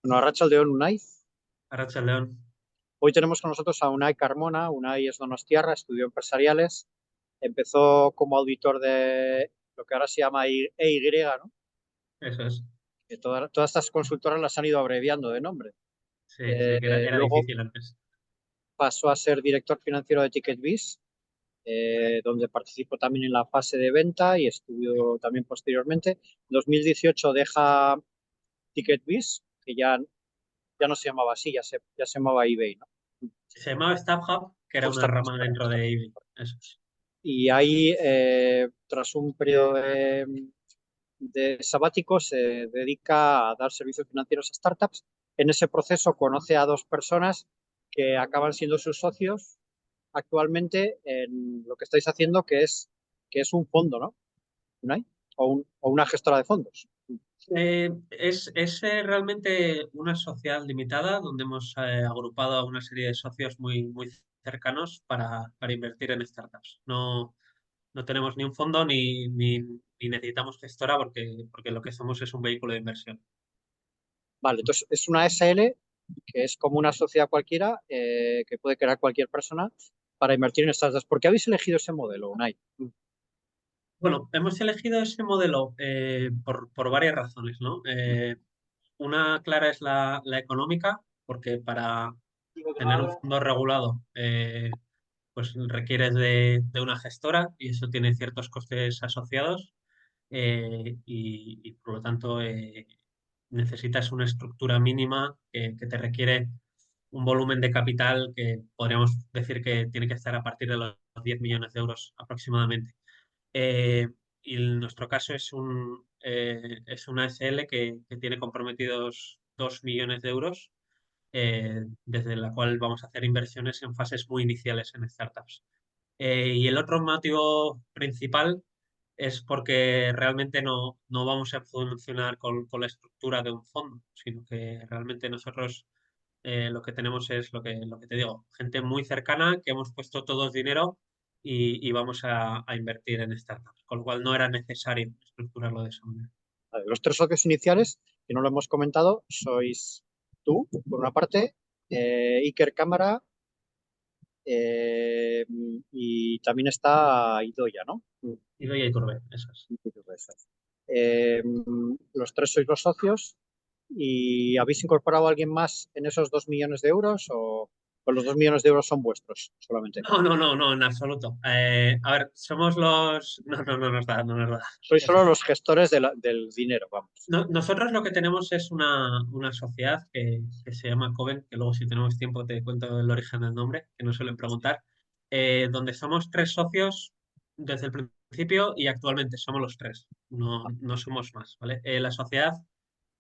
Bueno, Arratsaldeon, Unai. Arratsaldeon. Hoy tenemos con nosotros a Unai Carmona. Unai es donostiarra, estudió empresariales, empezó como auditor de lo que ahora se llama EY, ¿no? Eso es. Que todas estas consultoras las han ido abreviando de nombre. Sí, sí, que era Luego difícil antes. pasó a ser director financiero de TicketBiz, donde participó también en la fase de venta y estudió también posteriormente. En 2018 deja TicketBiz, que ya no se llamaba así, ya se llamaba eBay, ¿no? Se llamaba StubHub, que era O una Star- rama dentro de eBay. Eso es. Y ahí, tras un periodo de sabático, se dedica a dar servicios financieros a startups. En ese proceso conoce a dos personas que acaban siendo sus socios actualmente en lo que estáis haciendo, que es un fondo, ¿no? ¿Unai? O una gestora de fondos. Es realmente una sociedad limitada donde hemos agrupado a una serie de socios muy cercanos para invertir en startups. No tenemos ni un fondo ni necesitamos gestora porque lo que somos es un vehículo de inversión. Vale, entonces es una SL que es como una sociedad cualquiera que puede crear cualquier persona para invertir en startups. ¿Por qué habéis elegido ese modelo, Unai? Bueno, hemos elegido ese modelo por varias razones, ¿no? Una clara es la económica, porque para tener un fondo regulado, pues requieres de una gestora y eso tiene ciertos costes asociados y, por lo tanto necesitas una estructura mínima que te requiere un volumen de capital que podríamos decir que tiene que estar a partir de los 10 millones de euros aproximadamente. Eh, y en nuestro caso es una SL que tiene comprometidos 2 millones de euros, desde la cual vamos a hacer inversiones en fases muy iniciales en startups. Y el otro motivo principal es porque realmente no vamos a funcionar con la estructura de un fondo, sino que realmente nosotros lo que tenemos es lo que te digo, gente muy cercana que hemos puesto todos dinero y vamos a invertir en startups, con lo cual no era necesario estructurarlo de esa manera. Vale, los tres socios iniciales, que no lo hemos comentado, sois tú, por una parte, Iker Cámara, eh, y también está Idoya, ¿no? Y doy ahí turbe, eso es. Eh, los tres sois los socios y habéis incorporado a alguien más en esos 2 millones de euros o los 2 millones de euros son vuestros solamente. No, en absoluto. A ver, somos los... No nos da, no nos da. Sois Eso solo es. los gestores del dinero, vamos. Nosotros lo que tenemos es una sociedad que se llama Coven, que luego si tenemos tiempo te cuento el origen del nombre, que nos suelen preguntar, donde somos tres socios desde el principio y actualmente somos los tres, no somos más, ¿vale? La sociedad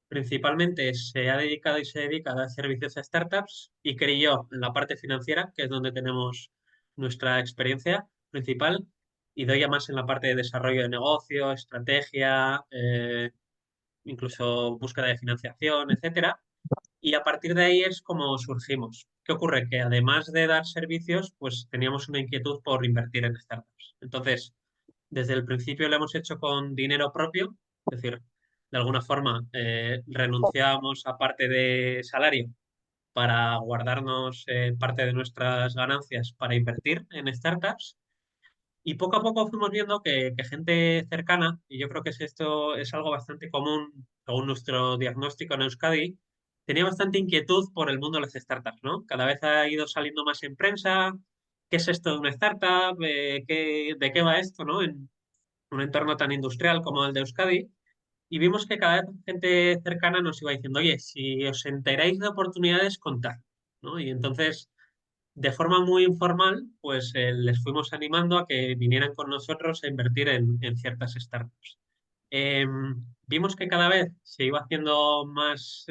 principalmente se ha dedicado y se dedica a dar servicios a startups y creyó en la parte financiera, que es donde tenemos nuestra experiencia principal, y doy ya más en la parte de desarrollo de negocio, estrategia, incluso búsqueda de financiación, etcétera. Y a partir de ahí es como surgimos. ¿Qué ocurre? Que además de dar servicios, pues teníamos una inquietud por invertir en startups. Entonces, desde el principio lo hemos hecho con dinero propio, es decir, de alguna forma renunciábamos a parte de salario para guardarnos parte de nuestras ganancias para invertir en startups y poco a poco fuimos viendo que gente cercana, y yo creo que esto es algo bastante común, según nuestro diagnóstico en Euskadi, tenía bastante inquietud por el mundo de las startups, ¿no? Cada vez ha ido saliendo más en prensa, ¿qué es esto de una startup? ¿De qué va esto, ¿no? En un entorno tan industrial como el de Euskadi. Y vimos que cada vez gente cercana nos iba diciendo, oye, si os enteráis de oportunidades, contad, ¿no? Y entonces de forma muy informal, pues les fuimos animando a que vinieran con nosotros a invertir en ciertas startups. Eh, Vimos que cada vez se iba haciendo más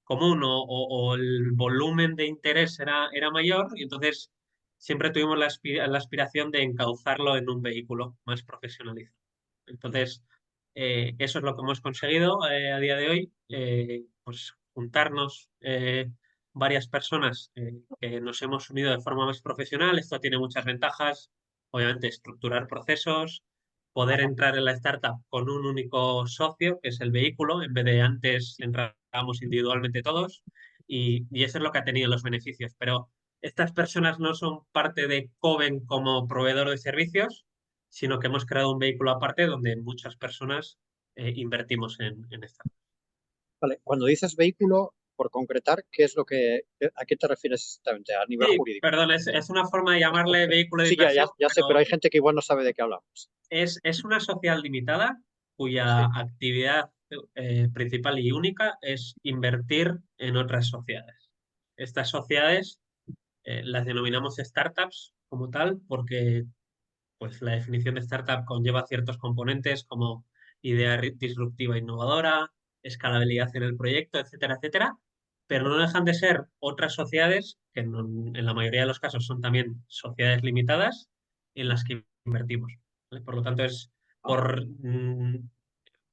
común o el volumen de interés era mayor y entonces siempre tuvimos la aspiración de encauzarlo en un vehículo más profesionalizado. Entonces, eso es lo que hemos conseguido a día de hoy, pues juntarnos varias personas que nos hemos unido de forma más profesional. Esto tiene muchas ventajas, obviamente estructurar procesos, poder Ajá. entrar en la startup con un único socio, que es el vehículo, en vez de antes entrábamos individualmente todos, y eso es lo que ha tenido los beneficios. Pero estas personas no son parte de Coven como proveedor de servicios, sino que hemos creado un vehículo aparte donde muchas personas invertimos en startups. Vale, cuando dices vehículo, por concretar, ¿qué es a qué te refieres exactamente a nivel Sí, jurídico? perdón, es una forma de llamarle vehículo de Sí, inversión, ya sé, pero pero hay gente que igual no sabe de qué hablamos. es una sociedad limitada cuya Sí. actividad principal y única es invertir en otras sociedades. Estas sociedades las denominamos startups como tal porque pues, la definición de startup conlleva ciertos componentes como idea disruptiva e innovadora, escalabilidad en el proyecto, etcétera, etcétera, pero no dejan de ser otras sociedades que en la mayoría de los casos son también sociedades limitadas en las que invertimos. ¿Vale? Por lo tanto, es Ah, por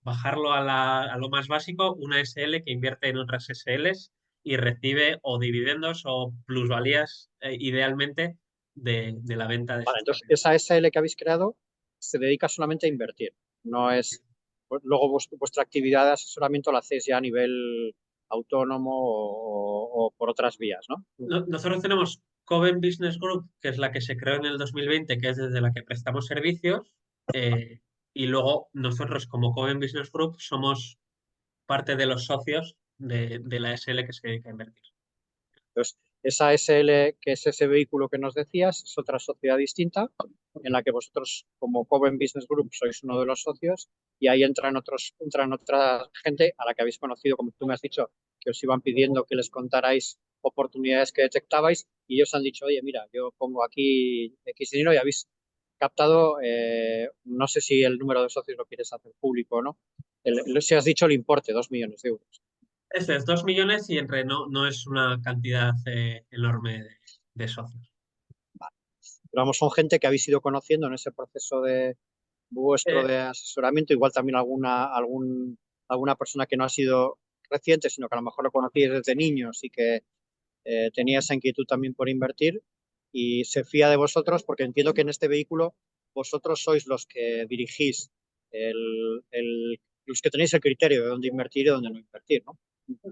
bajarlo a lo más básico, una SL que invierte en otras SLs y recibe o dividendos o plusvalías, idealmente, de la venta de vale, sus entonces propiedades. esa SL que habéis creado se dedica solamente a invertir, no es, pues, luego vuestra actividad de asesoramiento la hacéis ya a nivel autónomo o por otras vías, ¿no? Nosotros tenemos Coven Business Group, que es la que se creó en el 2020, que es desde la que prestamos servicios, eh, y luego nosotros como Coven Business Group somos parte de los socios de la SL que se dedica a invertir. Entonces, esa SL, que es ese vehículo que nos decías, es otra sociedad distinta en la que vosotros, como Coven Business Group, sois uno de los socios y ahí entran otra gente a la que habéis conocido, como tú me has dicho, que os iban pidiendo que les contarais oportunidades que detectabais y ellos han dicho, oye, mira, yo pongo aquí X dinero y habéis captado, no sé si el número de socios lo quieres hacer público o no, si has dicho el importe, 2 millones de euros. Este es 2 millones y entre no es una cantidad enorme de socios. Pero vamos, son gente que habéis ido conociendo en ese proceso de vuestro Eh, de asesoramiento, igual también alguna persona que no ha sido reciente, sino que a lo mejor lo conocíais desde niños y que tenía esa inquietud también por invertir y se fía de vosotros porque entiendo que en este vehículo vosotros sois los que dirigís los que tenéis el criterio de dónde invertir y dónde no invertir, ¿no?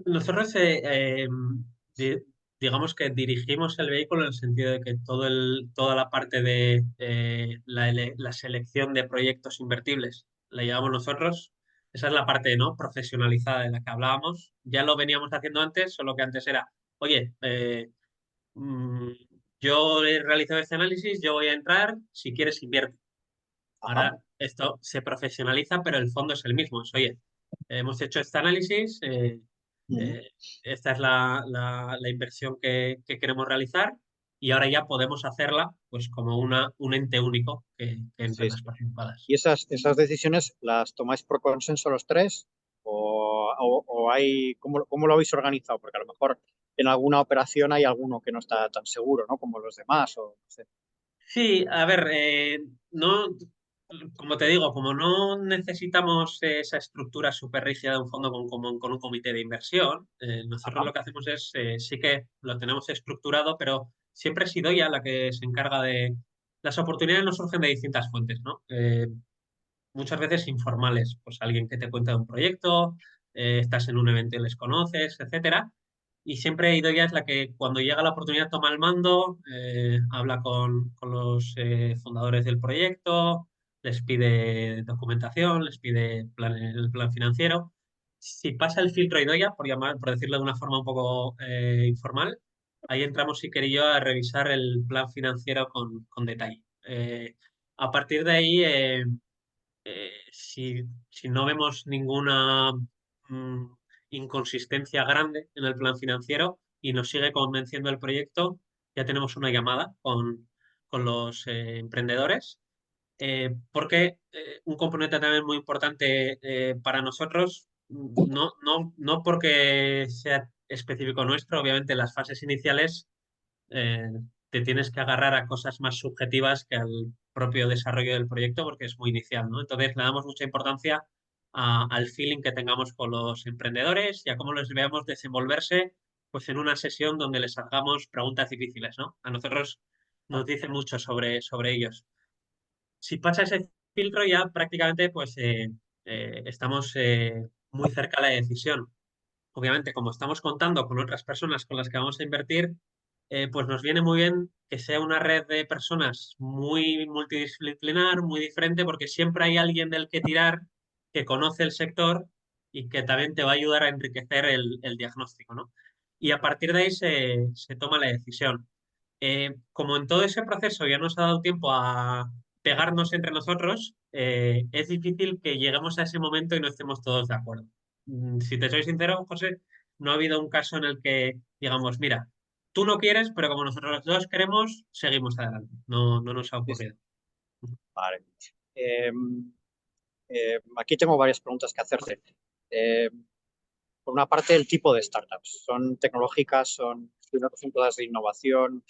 Nosotros, di- digamos que dirigimos el vehículo en el sentido de que toda la parte de la selección de proyectos invertibles la llevamos nosotros. Esa es la parte, ¿no?, profesionalizada de la que hablábamos. Ya lo veníamos haciendo antes, solo que antes era, oye, mm, yo he realizado este análisis, yo voy a entrar, si quieres invierte. Ajá. Ahora esto se profesionaliza, pero el fondo es el mismo. Es, oye, hemos hecho este análisis, Uh-huh. eh, esta es la inversión que queremos realizar y ahora ya podemos hacerla pues como un ente único que entre Sí, las sí. participadas. ¿Y esas decisiones las tomáis por consenso los tres? ¿O hay, cómo lo habéis organizado? Porque a lo mejor en alguna operación hay alguno que no está tan seguro, ¿no? Como los demás, o no sé. Sí, a ver, no, como te digo, como no necesitamos esa estructura súper rígida de un fondo con un comité de inversión, nosotros Ajá. lo que hacemos es, sí que lo tenemos estructurado, pero siempre he sido ya la que se encarga de... Las oportunidades nos surgen de distintas fuentes, ¿no? Muchas veces informales, pues alguien que te cuenta de un proyecto, estás en un evento y les conoces, etcétera. Y siempre Idoia es la que cuando llega la oportunidad toma el mando, habla con los fundadores del proyecto, les pide documentación, les pide el plan financiero. Si pasa el filtro Idoia, por decirlo de una forma un poco informal, ahí entramos Iker y yo a revisar el plan financiero con detalle. A partir de ahí, si no vemos ninguna mm, inconsistencia grande en el plan financiero y nos sigue convenciendo el proyecto, ya tenemos una llamada con los emprendedores, porque un componente también muy importante para nosotros, no porque sea específico nuestro, obviamente las fases iniciales eh, te tienes que agarrar a cosas más subjetivas que al propio desarrollo del proyecto porque es muy inicial, ¿no? Entonces le damos mucha importancia al feeling que tengamos con los emprendedores y a cómo les veamos desenvolverse pues en una sesión donde les hagamos preguntas difíciles, ¿no? A nosotros nos dice mucho sobre ellos. Si pasa ese filtro ya prácticamente pues estamos muy cerca de la decisión. Obviamente, como estamos contando con otras personas con las que vamos a invertir, pues nos viene muy bien que sea una red de personas muy multidisciplinar, muy diferente, porque siempre hay alguien del que tirar que conoce el sector y que también te va a ayudar a enriquecer el diagnóstico, ¿no? Y a partir de ahí se toma la decisión. Como en todo ese proceso ya nos ha dado tiempo a pegarnos entre nosotros, es difícil que lleguemos a ese momento y no estemos todos de acuerdo. Si te soy sincero, José, no ha habido un caso en el que digamos, mira, tú no quieres, pero como nosotros los dos queremos, seguimos adelante. No, no nos ha Sí, sí. ocurrido. Vale. Eh, Aquí tengo varias preguntas que hacerte. Eh, por una parte, el tipo de startups. ¿Son tecnológicas? ¿Son todas de innovación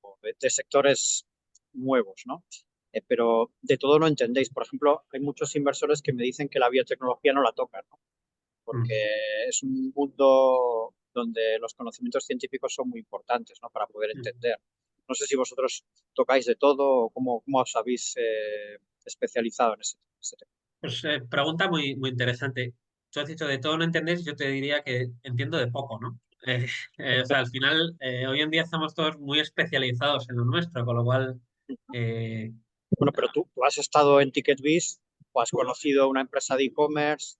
o de sectores nuevos, ¿no? Pero de todo no entendéis. Por ejemplo, hay muchos inversores que me dicen que la biotecnología no la tocan, ¿no? Porque Mm. es un mundo donde los conocimientos científicos son muy importantes, ¿no? Para poder Mm. entender. No sé si vosotros tocáis de todo o cómo os habéis especializado en ese tema. Pues pregunta muy interesante. Tú has dicho de todo no entendéis, yo te diría que entiendo de poco, ¿no? O sea, al final, hoy en día estamos todos muy especializados en lo nuestro, con lo cual, eh, Bueno, pero tú has estado en TicketBiz o has conocido una empresa de e-commerce,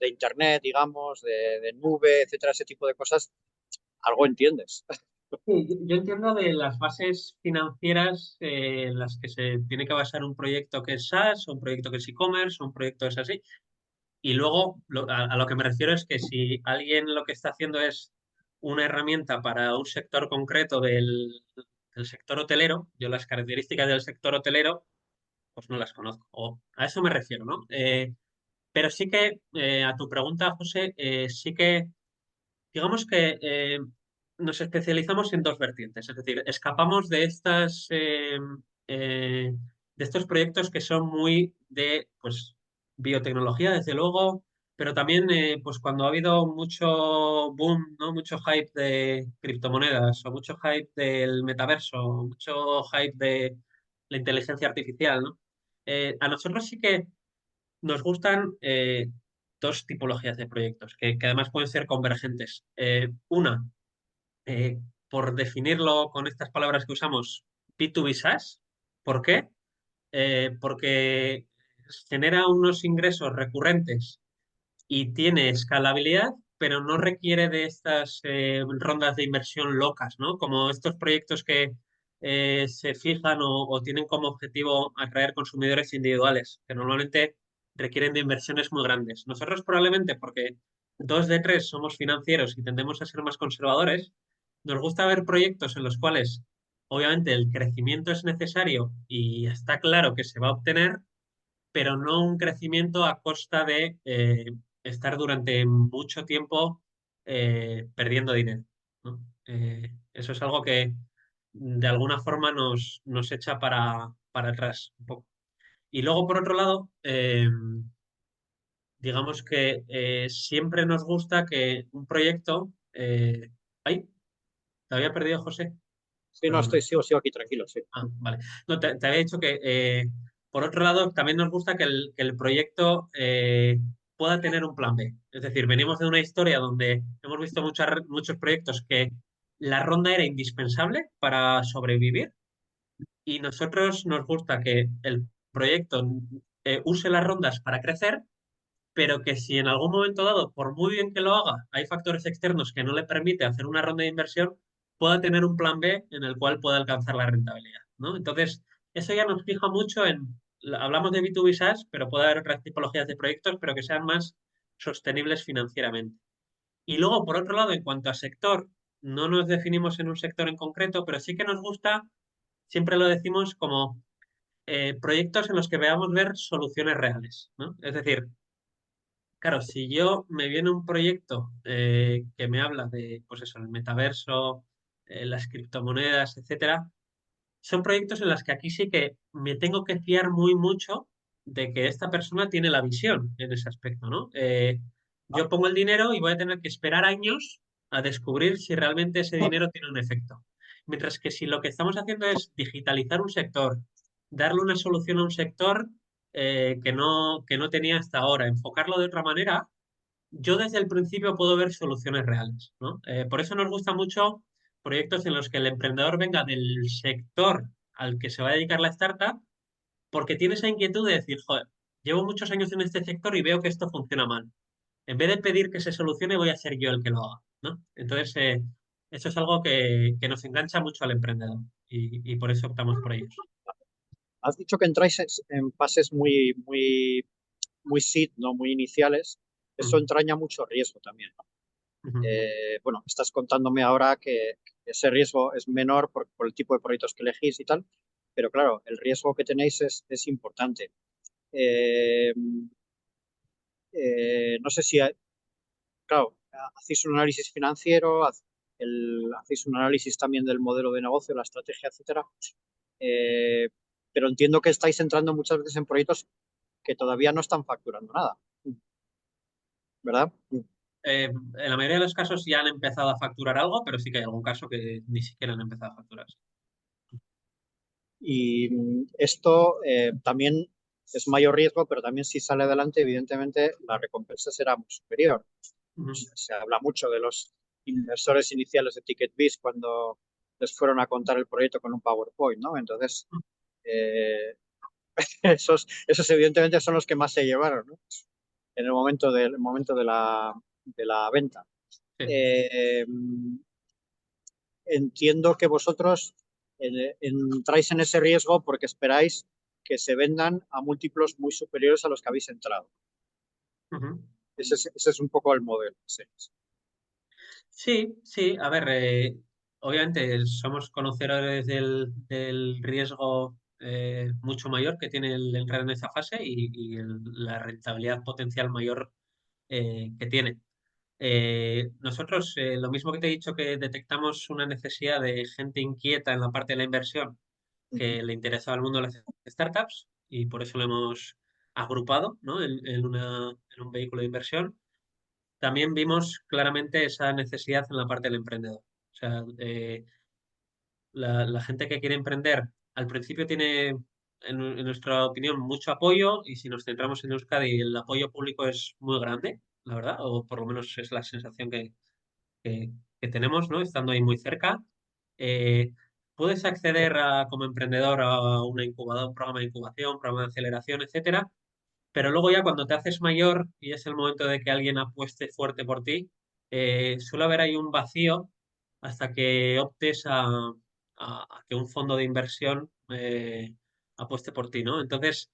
de internet, digamos, de nube, etcétera, ese tipo de cosas, algo entiendes. sí, yo entiendo de las bases financieras en las que se tiene que basar un proyecto que es SaaS, o un proyecto que es e-commerce, o un proyecto que es así. Y luego a lo que me refiero es que si alguien lo que está haciendo es una herramienta para un sector concreto del sector hotelero, yo las características del sector hotelero, pues no las conozco. O a eso me refiero, ¿no? Pero sí que, a tu pregunta, José, sí que digamos que nos especializamos en dos vertientes, es decir, escapamos eh, de estos proyectos que son muy de pues, biotecnología, desde luego, pero también pues cuando ha habido mucho boom, ¿no? Mucho hype de criptomonedas, o mucho hype del metaverso, o mucho hype de la inteligencia artificial, ¿no? A nosotros sí que nos gustan dos tipologías de proyectos que además pueden ser convergentes. Una, eh, por definirlo con estas palabras que usamos, B2B SaaS. ¿Por qué? Porque genera unos ingresos recurrentes y tiene escalabilidad, pero no requiere de estas rondas de inversión locas, ¿no? Como estos proyectos que se fijan o tienen como objetivo atraer consumidores individuales, que normalmente requieren de inversiones muy grandes. Nosotros probablemente, porque dos de tres somos financieros y tendemos a ser más conservadores, nos gusta ver proyectos en los cuales obviamente el crecimiento es necesario y está claro que se va a obtener, pero no un crecimiento a costa de estar durante mucho tiempo perdiendo dinero, ¿no? Eso es algo que de alguna forma nos echa para atrás un poco. Y luego, por otro lado, digamos que siempre nos gusta que un proyecto... ¡Ay! Te había perdido, José. Sí, no, Perdona. sigo aquí tranquilo, sí. Ah, vale. No, te había dicho que, por otro lado, también nos gusta que el proyecto pueda tener un plan B. Es decir, venimos de una historia donde hemos visto muchos proyectos que la ronda era indispensable para sobrevivir y nosotros nos gusta que el proyecto use las rondas para crecer, pero que si en algún momento dado, por muy bien que lo haga, hay factores externos que no le permite hacer una ronda de inversión, pueda tener un plan B en el cual pueda alcanzar la rentabilidad, ¿no? Entonces, eso ya nos fija mucho hablamos de B2B SaaS, pero puede haber otras tipologías de proyectos, pero que sean más sostenibles financieramente. Y luego, por otro lado, en cuanto a sector, no nos definimos en un sector en concreto, pero sí que nos gusta, siempre lo decimos como proyectos en los que veamos ver soluciones reales, ¿no? Es decir, claro, si yo me viene un proyecto que me habla de, pues eso, el metaverso, las criptomonedas, etcétera, son proyectos en los que aquí sí que me tengo que fiar muy mucho de que esta persona tiene la visión en ese aspecto, ¿no? Ah, Yo pongo el dinero y voy a tener que esperar años a descubrir si realmente ese dinero tiene un efecto. Mientras que si lo que estamos haciendo es digitalizar un sector, darle una solución a un sector que no tenía hasta ahora, enfocarlo de otra manera. Yo desde el principio puedo ver soluciones reales, ¿no? Por eso nos gusta mucho proyectos en los que el emprendedor venga del sector al que se va a dedicar la startup, porque tiene esa inquietud de decir, joder, llevo muchos años en este sector y veo que esto funciona mal. En vez de pedir que se solucione, voy a ser yo el que lo haga, ¿no? Entonces, eso es algo que nos engancha mucho al emprendedor y por eso optamos por ellos. Has dicho que entráis en fases muy seed, ¿no? Muy iniciales. Eso Ujú, entraña mucho riesgo también, ¿no? ujú, Bueno, estás contándome ahora que ese riesgo es menor por el tipo de proyectos que elegís y tal, pero claro, el riesgo que tenéis es importante. Eh, no sé si, claro, hacéis un análisis financiero, hacéis un análisis también del modelo de negocio, la estrategia, etcétera. Eh, pero entiendo que estáis entrando muchas veces en proyectos que todavía no están facturando nada, ¿verdad? En la mayoría de los casos ya han empezado a facturar algo, pero sí que hay algún caso que ni siquiera han empezado a facturar. Y esto también es mayor riesgo, pero también si sale adelante, evidentemente la recompensa será muy superior. Ujú. Se habla mucho de los inversores iniciales de TicketBiz cuando les fueron a contar el proyecto con un PowerPoint, ¿no? Entonces, eh, esos evidentemente son los que más se llevaron, ¿no? En el momento de la venta. Sí. Eh, entiendo que vosotros entráis en ese riesgo porque esperáis que se vendan a múltiplos muy superiores a los que habéis entrado. Ujú. Ese es un poco el modelo. Sí. Sí, sí, a ver, obviamente somos conocedores del riesgo mucho mayor que tiene el entrar en esa fase y la rentabilidad potencial mayor que tiene. Nosotros, lo mismo que te he dicho, que detectamos una necesidad de gente inquieta en la parte de la inversión que le interesa al mundo de las startups y por eso lo hemos agrupado, ¿no? En un vehículo de inversión. También vimos claramente esa necesidad en la parte del emprendedor. O sea, la gente que quiere emprender al principio tiene, en nuestra opinión, mucho apoyo y si nos centramos en Euskadi, el apoyo público es muy grande, la verdad, o por lo menos es la sensación que- que tenemos, ¿no? Estando ahí muy cerca. Eh, puedes acceder como emprendedor a una incubadora, un programa de incubación, un programa de aceleración, etcétera, pero luego ya cuando te haces mayor y es el momento de que alguien apueste fuerte por ti, suele haber ahí un vacío hasta que optes a que un fondo de inversión apueste por ti, ¿no? Entonces,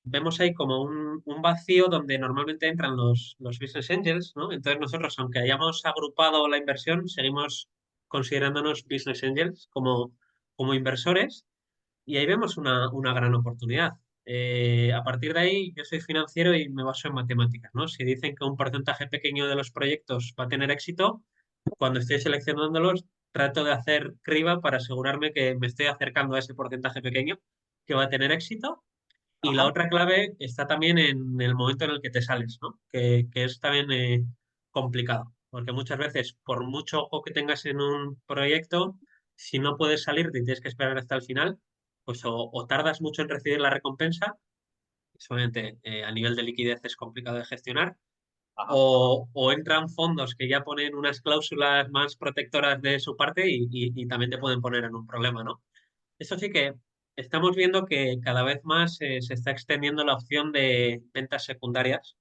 vemos ahí como un vacío donde normalmente entran los business angels, ¿no? Entonces nosotros, aunque hayamos agrupado la inversión, seguimos considerándonos business angels como inversores y ahí vemos una gran oportunidad. A partir de ahí, yo soy financiero y me baso en matemáticas, ¿no? Si dicen que un porcentaje pequeño de los proyectos va a tener éxito, cuando estoy seleccionándolos, trato de hacer criba para asegurarme que me estoy acercando a ese porcentaje pequeño que va a tener éxito. Y la Ajá. otra clave está también en el momento en el que te sales, ¿no? Que es también complicado, porque muchas veces, por mucho ojo que tengas en un proyecto, si no puedes salir y tienes que esperar hasta el final, pues o tardas mucho en recibir la recompensa, eso obviamente a nivel de liquidez es complicado de gestionar, Ajá. o entran fondos que ya ponen unas cláusulas más protectoras de su parte y también te pueden poner en un problema, ¿no? Eso sí que estamos viendo que cada vez más se está extendiendo la opción de ventas secundarias,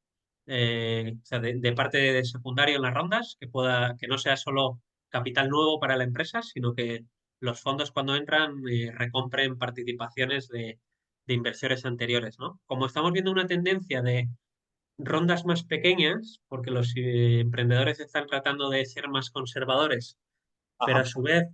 o sea, de parte de secundario en las rondas, que no sea solo capital nuevo para la empresa, sino que los fondos cuando entran recompren participaciones de inversores anteriores, ¿no? Como estamos viendo una tendencia de rondas más pequeñas, porque los emprendedores están tratando de ser más conservadores, pero Ajá. a su vez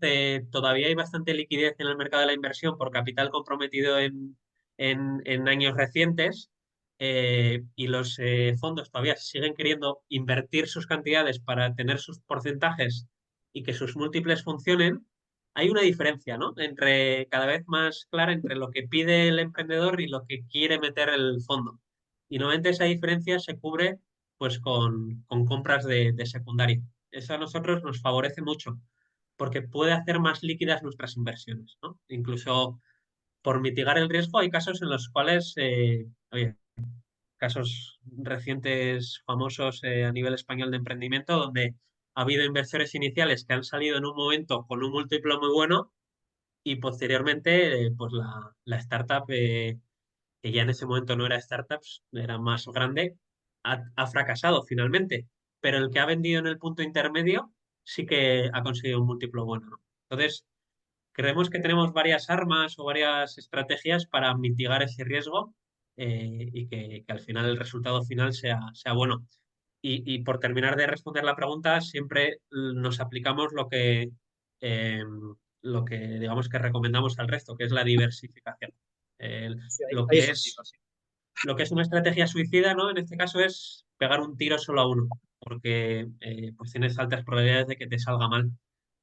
todavía hay bastante liquidez en el mercado de la inversión por capital comprometido en años recientes y los fondos todavía siguen queriendo invertir sus cantidades para tener sus porcentajes y que sus múltiples funcionen. Hay una diferencia, ¿no? Entre cada vez más clara entre lo que pide el emprendedor y lo que quiere meter el fondo. Y normalmente esa diferencia se cubre pues con compras de secundario. Eso a nosotros nos favorece mucho porque puede hacer más líquidas nuestras inversiones, ¿no? Incluso por mitigar el riesgo hay casos en los cuales, oye, casos recientes famosos a nivel español de emprendimiento, donde ha habido inversores iniciales que han salido en un momento con un múltiplo muy bueno y posteriormente, pues la startup, que ya en ese momento no era startups, era más grande, ha fracasado finalmente. Pero el que ha vendido en el punto intermedio sí que ha conseguido un múltiplo bueno, ¿no? Entonces, creemos que tenemos varias armas o varias estrategias para mitigar ese riesgo y que al final el resultado final sea bueno. Y por terminar de responder la pregunta, siempre nos aplicamos eh, lo que digamos que recomendamos al resto, que es la diversificación. El- Sí, lo ahí que es donde iba, es, sí. lo que es una estrategia suicida, ¿no? En este caso es pegar un tiro solo a uno, porque pues tienes altas probabilidades de que te salga mal.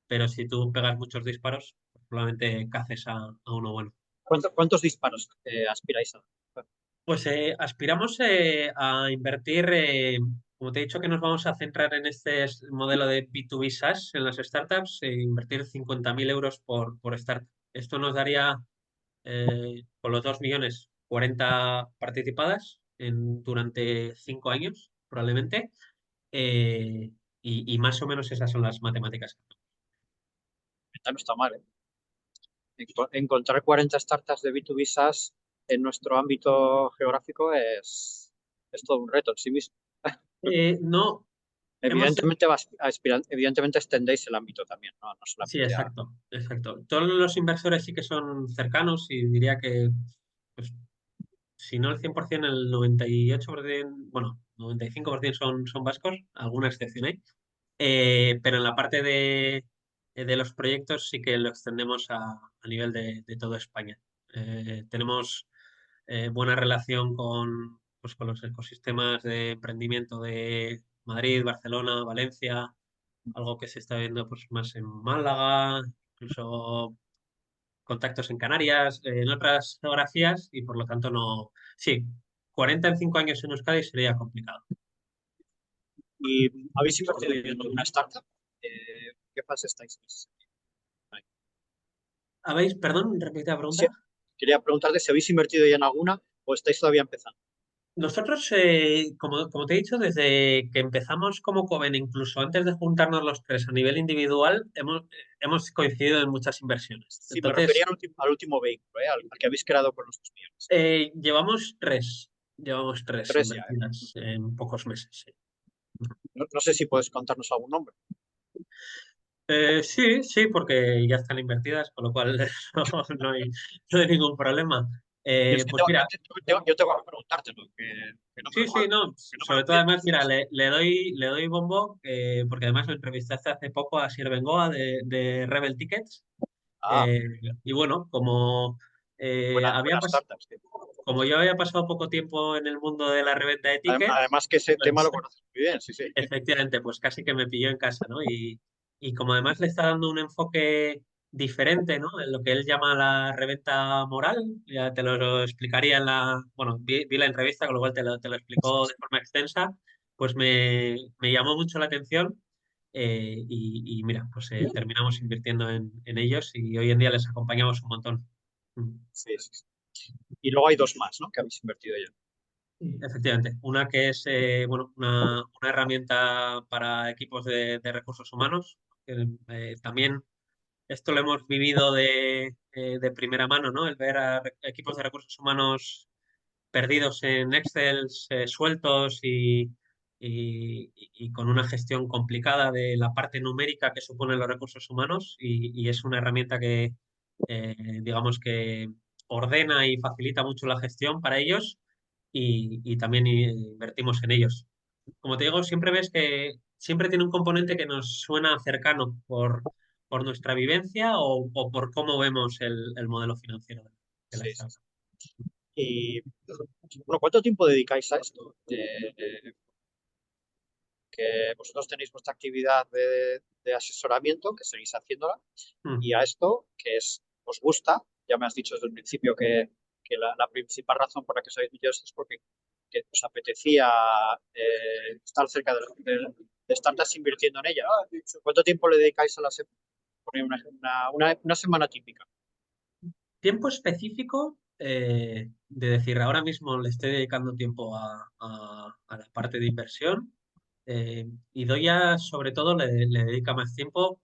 Pero si tú pegas muchos disparos, pues probablemente caces a uno bueno. ¿Cuántos disparos aspiráis a dar? Pues aspiramos a invertir, como te he dicho que nos vamos a centrar en este modelo de B2B SaaS en las startups, invertir 50.000 euros por startup. Esto nos daría, con los 2 millones, 40 participadas durante 5 años, probablemente, y más o menos esas son las matemáticas. No está mal, ¿eh? Encontrar 40 startups de B2B SaaS en nuestro ámbito geográfico es todo un reto en sí mismo. No, hemos. Evidentemente, evidentemente extendéis el ámbito también, ¿no? No Sí, solamente a... exacto, exacto. Todos los inversores sí que son cercanos y diría que, pues, si no el 100%, el 98%, bueno, 95% son vascos, alguna excepción hay. Pero en la parte de los proyectos sí que lo extendemos a nivel de toda España. Tenemos buena relación con los ecosistemas de emprendimiento de Madrid, Barcelona, Valencia, algo que se está viendo pues, más en Málaga, incluso contactos en Canarias, en otras geografías, y por lo tanto no. Sí, 40 en 5 años en Euskadi sería complicado. ¿Y habéis invertido en una startup? ¿Qué fase estáis? ¿Habéis, perdón, repite la Sí, pregunta? quería preguntarte si habéis invertido ya en alguna o estáis todavía empezando. Nosotros, como te he dicho, desde que empezamos como Coven, incluso antes de juntarnos los tres a nivel individual, hemos coincidido en muchas inversiones. Sí, me refería Entonces, al último vehículo, al que habéis creado con los 2 millones. llevamos tres Tres ya, ¿eh? invertidas en pocos meses. Sí. No sé si puedes contarnos algún nombre. Sí, sí, porque ya están invertidas, con lo cual no hay ningún problema. Yo, es que Pues mira, yo tengo que preguntártelo, que no me sí, sí, no, que no me lo sobre todo además, entiendes. mira, le doy bombo, porque además lo entrevistaste hace poco a Sir Bengoa de Rebel Tickets. Ah, eh, y bueno, buena startup, sí. como yo había pasado poco tiempo en el mundo de la reventa de tickets, Además que ese tema lo pues conoces muy bien, sí, sí. efectivamente, pues casi que me pilló en casa, ¿no? Y como además le está dando un enfoque diferente, ¿no? En lo que él llama la reventa moral, ya te lo explicaría bueno, vi la entrevista, con lo cual te lo explicó de forma extensa, pues me llamó mucho la atención y mira, pues terminamos invirtiendo en ellos y hoy en día les acompañamos un montón. Mm. Sí, sí, sí. Y luego hay dos más, ¿no? Que habéis invertido ya. Efectivamente, una que es bueno, una herramienta para equipos de recursos humanos. Que, también esto lo hemos vivido de primera mano, ¿no? El ver a equipos de recursos humanos perdidos en Excel, sueltos y con una gestión complicada de la parte numérica que suponen los recursos humanos. Y es una herramienta que, digamos que ordena y facilita mucho la gestión para ellos y también invertimos en ellos. Como te digo, siempre ves que siempre tiene un componente que nos suena cercano por nuestra vivencia o por cómo vemos el modelo financiero de la Sí, sí, startup. sí. Y bueno, ¿cuánto tiempo dedicáis a esto? Que vosotros tenéis vuestra actividad de asesoramiento, que seguís haciéndola, y Mm. a esto, que os gusta, ya me has dicho desde el principio que la principal razón por la que os habéis metido esto es porque que os apetecía estar cerca de startups invirtiendo en ella. ¿Cuánto tiempo le dedicáis a la semana? Poner una semana típica. tiempo específico de decir, ahora mismo le estoy dedicando tiempo a la parte de inversión y Doya sobre todo le dedica más tiempo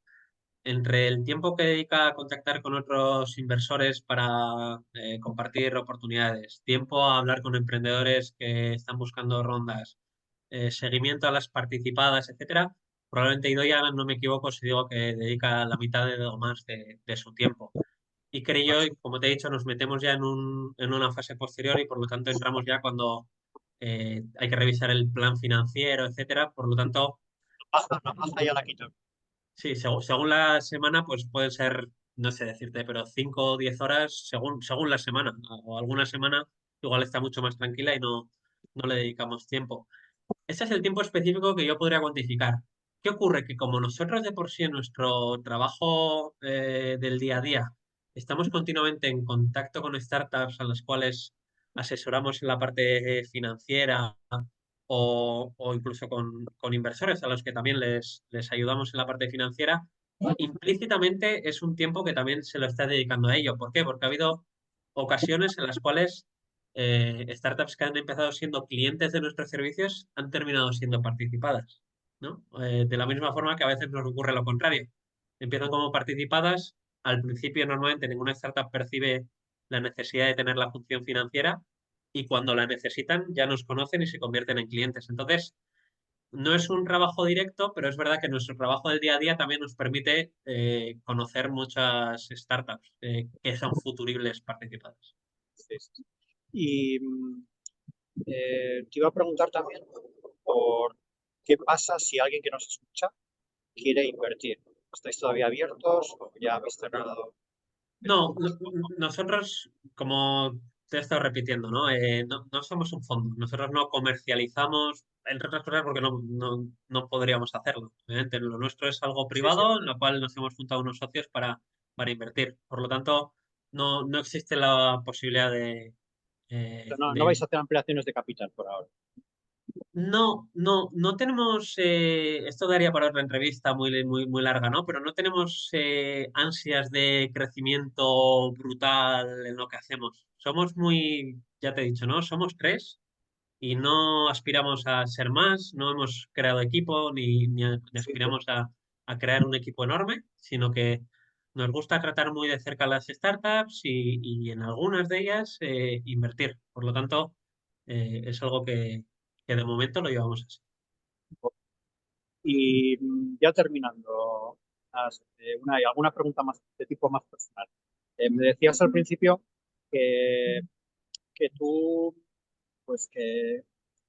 entre el tiempo que dedica a contactar con otros inversores para compartir oportunidades, tiempo a hablar con emprendedores que están buscando rondas, seguimiento a las participadas, etcétera. Probablemente Idoia, no me equivoco si digo que dedica la mitad o más de su tiempo. Y creo yo, como te he dicho, nos metemos ya en una fase posterior y por lo tanto entramos ya cuando hay que revisar el plan financiero, etcétera. Por lo tanto, La baja ya la quito. sí, según la semana, pues pueden ser, no sé decirte, pero 5 o 10 horas según la semana. O alguna semana igual está mucho más tranquila y no le dedicamos tiempo. Ese es el tiempo específico que yo podría cuantificar. ¿Qué ocurre? Que como nosotros de por sí en nuestro trabajo del día a día estamos continuamente en contacto con startups a las cuales asesoramos en la parte financiera o incluso con inversores a los que también les ayudamos en la parte financiera, implícitamente es un tiempo que también se lo está dedicando a ello. ¿Por qué? Porque ha habido ocasiones en las cuales startups que han empezado siendo clientes de nuestros servicios han terminado siendo participadas, ¿no? De la misma forma que a veces nos ocurre lo contrario. Empiezan como participadas, al principio normalmente ninguna startup percibe la necesidad de tener la función financiera y cuando la necesitan ya nos conocen y se convierten en clientes. Entonces, no es un trabajo directo, pero es verdad que nuestro trabajo del día a día también nos permite conocer muchas startups que son futuribles participadas. Sí, sí. Y te iba a preguntar también por qué pasa si alguien que nos escucha quiere invertir. ¿Estáis todavía abiertos o ya habéis cerrado el No, foco? nosotros, como te he estado repitiendo, ¿no? No somos un fondo. Nosotros no comercializamos, entre otras cosas, porque no podríamos hacerlo. Obviamente, lo nuestro es algo Sí, sí. privado, en lo cual nos hemos juntado unos socios para invertir. Por lo tanto, no existe la posibilidad No vais a hacer ampliaciones de capital por ahora. no tenemos, esto daría para otra entrevista muy larga, ¿no? Pero no tenemos ansias de crecimiento brutal en lo que hacemos. Somos muy, ya te he dicho, ¿no? Somos tres y no aspiramos a ser más, no hemos creado equipo ni Sí, sí. aspiramos a crear un equipo enorme, sino que nos gusta tratar muy de cerca las startups y en algunas de ellas invertir. Por lo tanto, es algo que de momento lo llevamos así. Y ya terminando, alguna pregunta más de tipo más personal. Me decías al principio que, que tú, pues que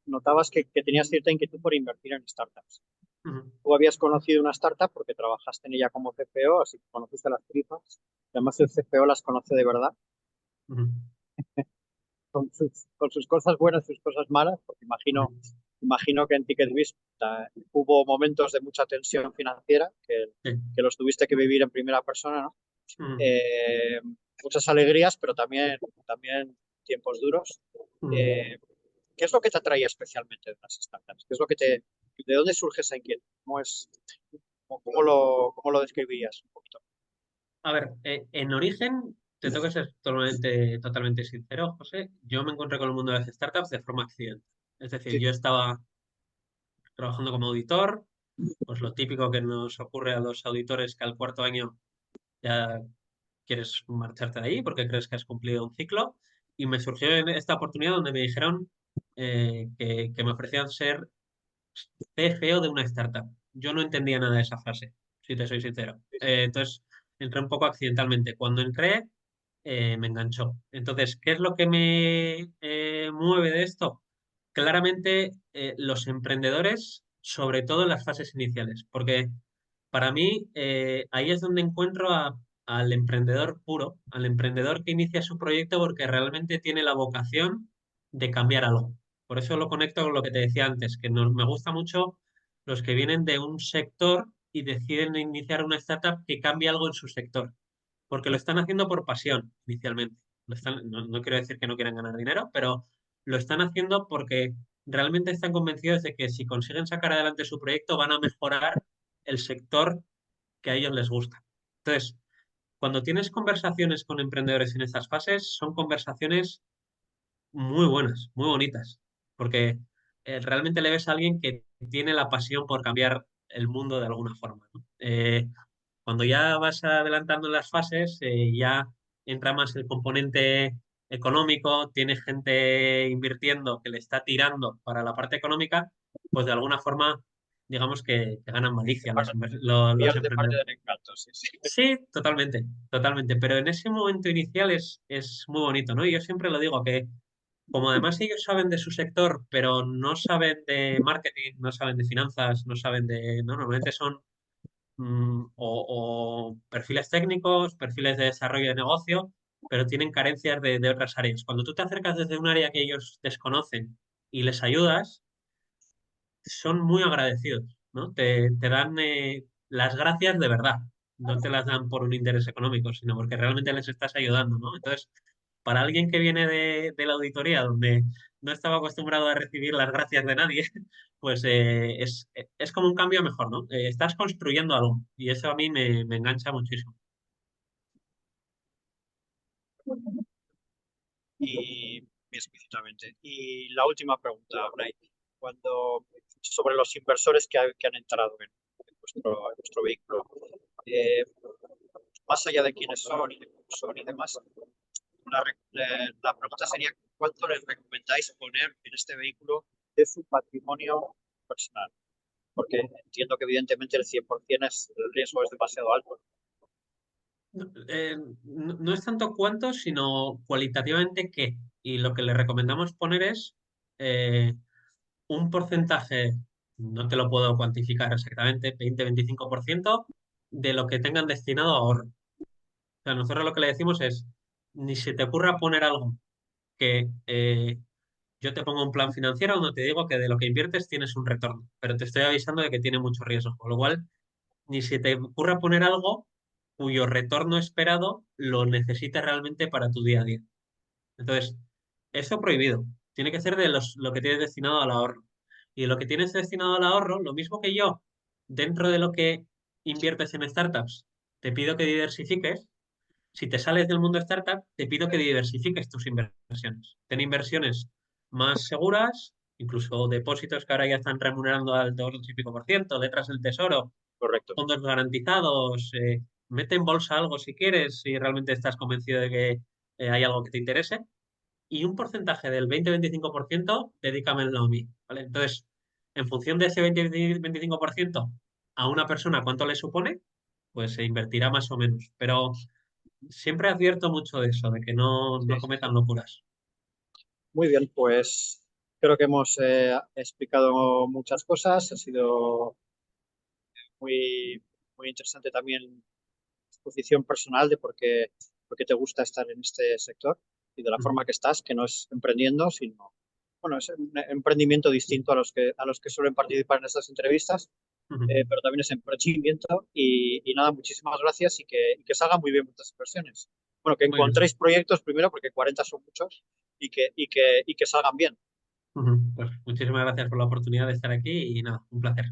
notabas que tenías cierta inquietud por invertir en startups. Ujú, Tú habías conocido una startup porque trabajaste en ella como CFO, así que conociste las tripas. Además, el CFO las conoce de verdad, ujú, con sus cosas buenas y sus cosas malas, porque ujú. imagino que en TicketBiz hubo momentos de mucha tensión financiera Sí, que los tuviste que vivir en primera persona, ¿no? ujú, Eh, Muchas alegrías, pero también tiempos duros. ujú. Eh, ¿Qué es lo que te atrae especialmente de las startups? ¿De dónde surge esa inquietud? ¿Cómo lo describirías un poquito? A ver, en origen, te tengo que ser totalmente sincero, José. Yo me encontré con el mundo de las startups de forma accidental. Es decir, Sí, yo estaba trabajando como auditor, pues lo típico que nos ocurre a los auditores que al cuarto año ya quieres marcharte de ahí porque crees que has cumplido un ciclo. Y me surgió esta oportunidad donde me dijeron que me ofrecían ser CFO de una startup. Yo no entendía nada de esa frase, si te soy sincero. sí, Entonces entré un poco accidentalmente. Cuando entré, me enganchó. Entonces, ¿qué es lo que me mueve de esto? Claramente, los emprendedores, sobre todo en las fases iniciales, porque para mí ahí es donde encuentro al emprendedor puro, al emprendedor que inicia su proyecto porque realmente tiene la vocación de cambiar algo. Por eso lo conecto con lo que te decía antes, que me gusta mucho los que vienen de un sector y deciden iniciar una startup que cambie algo en su sector, porque lo están haciendo por pasión inicialmente. No quiero decir que no quieran ganar dinero, pero lo están haciendo porque realmente están convencidos de que si consiguen sacar adelante su proyecto van a mejorar el sector que a ellos les gusta. Entonces, cuando tienes conversaciones con emprendedores en estas fases, son conversaciones muy buenas, muy bonitas, porque realmente le ves a alguien que tiene la pasión por cambiar el mundo de alguna forma, ¿no? Cuando ya vas adelantando en las fases, ya entra más el componente económico, tiene gente invirtiendo que le está tirando para la parte económica, pues de alguna forma, digamos que ganan malicia los Pierde parte emprendedores. del encanto, sí, sí. Sí, totalmente, totalmente. Pero en ese momento inicial es muy bonito, ¿no? Y yo siempre lo digo que como además ellos saben de su sector, pero no saben de marketing, no saben de finanzas, no saben de... No, normalmente son o perfiles técnicos, perfiles de desarrollo de negocio, pero tienen carencias de otras áreas. Cuando tú te acercas desde un área que ellos desconocen y les ayudas, son muy agradecidos, ¿no? Te dan las gracias de verdad. No te las dan por un interés económico, sino porque realmente les estás ayudando, ¿no? Entonces, para alguien que viene de la auditoría, donde no estaba acostumbrado a recibir las gracias de nadie, pues es como un cambio a mejor, ¿no? Estás construyendo algo y eso a mí me engancha muchísimo. Y muy explícitamente. Y la última pregunta, Bray, cuando sobre los inversores que han entrado en vuestro vehículo, eh, más allá de quiénes son y de cómo son y demás, la pregunta sería ¿cuánto les recomendáis poner en este vehículo de su patrimonio personal? Porque entiendo que evidentemente el 100% el riesgo es demasiado alto. No es tanto cuánto, sino cualitativamente qué. Y lo que le recomendamos poner es eh, un porcentaje, no te lo puedo cuantificar exactamente, 20-25% de lo que tengan destinado a ahorro. O sea, nosotros lo que le decimos es, ni se te ocurra poner algo que yo te pongo un plan financiero donde te digo que de lo que inviertes tienes un retorno, pero te estoy avisando de que tiene mucho riesgo, con lo cual ni se te ocurra poner algo cuyo retorno esperado lo necesites realmente para tu día a día. Entonces, eso prohibido. Tiene que ser de lo que tienes destinado al ahorro. Y de lo que tienes destinado al ahorro, lo mismo que yo, dentro de lo que inviertes en startups, te pido que diversifiques. Si te sales del mundo startup, te pido que diversifiques tus inversiones. Ten inversiones más seguras, incluso depósitos que ahora ya están remunerando al 2 y pico por ciento, letras del tesoro, Correcto. fondos garantizados, mete en bolsa algo si quieres, si realmente estás convencido de que hay algo que te interese, y un porcentaje del 20-25% dedícamelo a mí, ¿vale? Entonces, en función de ese 20-25% a una persona cuánto le supone, pues se invertirá más o menos. Pero siempre advierto mucho de eso, de que no Sí, sí, sí. cometan locuras. Muy bien, pues creo que hemos explicado muchas cosas. Ha sido muy, muy interesante también tu posición personal de por qué te gusta estar en este sector y de la Ujú, forma que estás, que no es emprendiendo, sino, bueno, es un emprendimiento distinto a los que suelen participar en estas entrevistas, ujú. pero también es emprendimiento y nada, muchísimas gracias y que salgan muy bien vuestras inversiones. Bueno, que Muy bien. encontréis proyectos primero, porque 40 son muchos, y que salgan bien. Ujú. Pues muchísimas gracias por la oportunidad de estar aquí y nada, un placer.